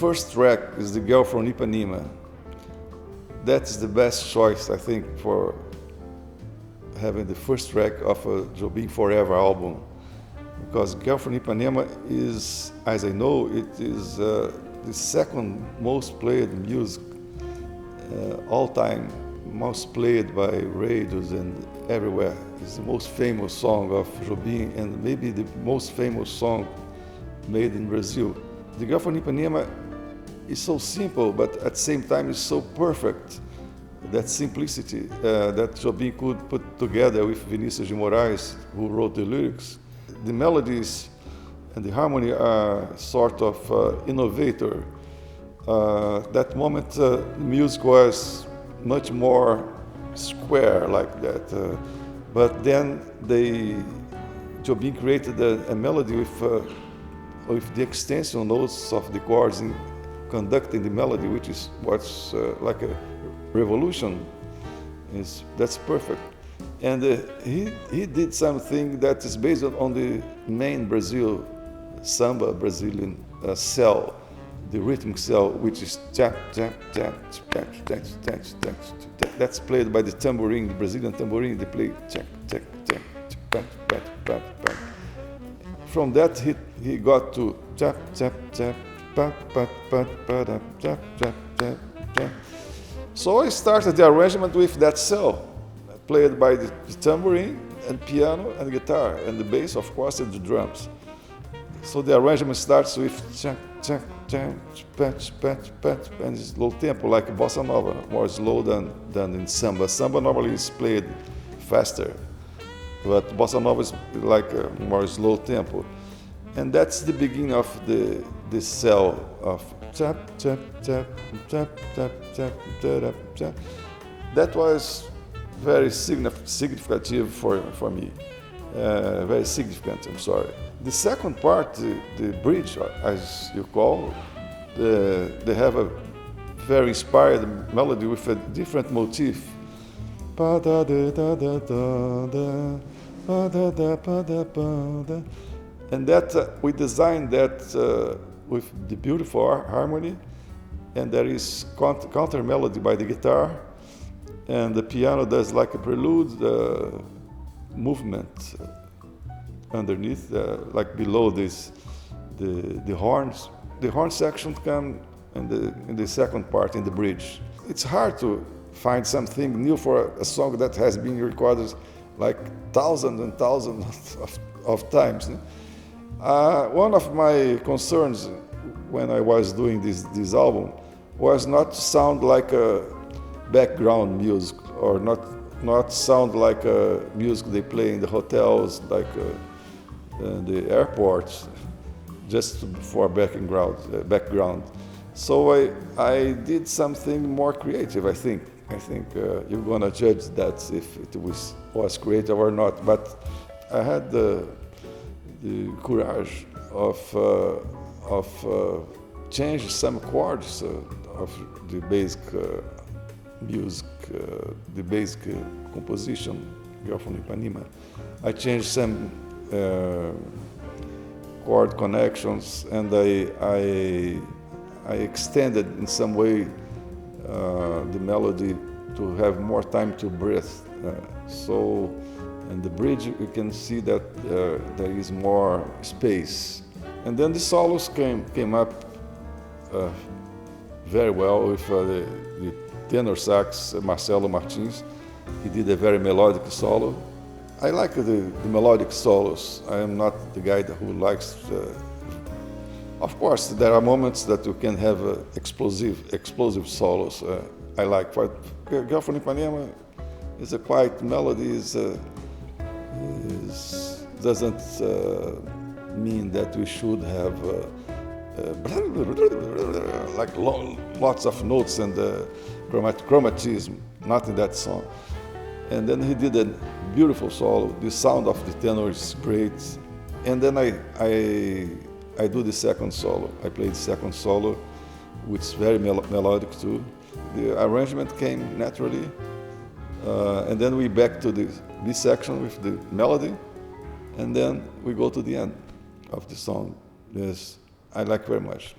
first track is The Girl from Ipanema. That's the best choice, I think, for having the first track of a Jobim Forever album. Because Girl from Ipanema is, as I know, it is the second most played music all time, most played by radios and everywhere. It's the most famous song of Jobim and maybe the most famous song made in Brazil. The Girl from Ipanema is so simple, but at the same time is so perfect. That simplicity that Jobim could put together with Vinícius de Moraes, who wrote the lyrics. The melodies and the harmony are sort of innovator. That moment, music was much more square like that. But then Jobim created a melody with the extension notes of the chords in conducting the melody, which is what's like a revolution. That's perfect. And he did something that is based on the main Brazilian cell, the rhythmic cell, which is tap, tap, tap, tap, tap, tap, tap. That's played by the tambourine, the Brazilian tambourine. They play tap, tap, tap, tap, tap, tap, tap. From that, he got to tap, tap, tap, tap, tap, tap, tap, tap, tap, tap, tap. So I started the arrangement with that cell, played by the tambourine and piano and guitar, and the bass, of course, and the drums. So the arrangement starts with chak, chak, chak, patch, patch, patch, and it's low tempo, like bossa nova, more slow than in samba. Samba normally is played faster, but bossa nova is like a more slow tempo. And that's the beginning of the cell of tap, tap, tap, tap, tap, tap, tap, tap. That was very significant for me. Very significant, I'm sorry. The second part, the bridge, as you call, they have a very inspired melody with a different motif. And that we designed that with the beautiful harmony, and there is counter melody by the guitar, and the piano does like a prelude movement underneath, like below this, the horns. The horn section come in the second part, in the bridge. It's hard to find something new for a song that has been recorded like thousands and thousands of times. One of my concerns when I was doing this album was not to sound like a background music, or not sound like music they play in the hotels, like the airports, just for background. So I did something more creative, I think. I think you're gonna judge that if it was creative or not. But I had the courage of change some chords of the basic music, the basic composition, Girl from Ipanema. I changed some chord connections, and I extended in some way the melody to have more time to breathe. So in the bridge you can see that there is more space. And then the solos came up very well with the tenor sax, Marcelo Martins. He did a very melodic solo. I like the melodic solos. I am not the guy who likes. Of course, there are moments that you can have explosive solos. I like. But Girl from Ipanema is a quiet melody. Doesn't mean that we should have like lots of notes and chromatism. Not in that song. And then he did a beautiful solo. The sound of the tenor is great. And then I do the second solo. I play the second solo, which is very melodic too. The arrangement came naturally. And then we back to the B section with the melody. And then we go to the end of the song. Yes, I like very much.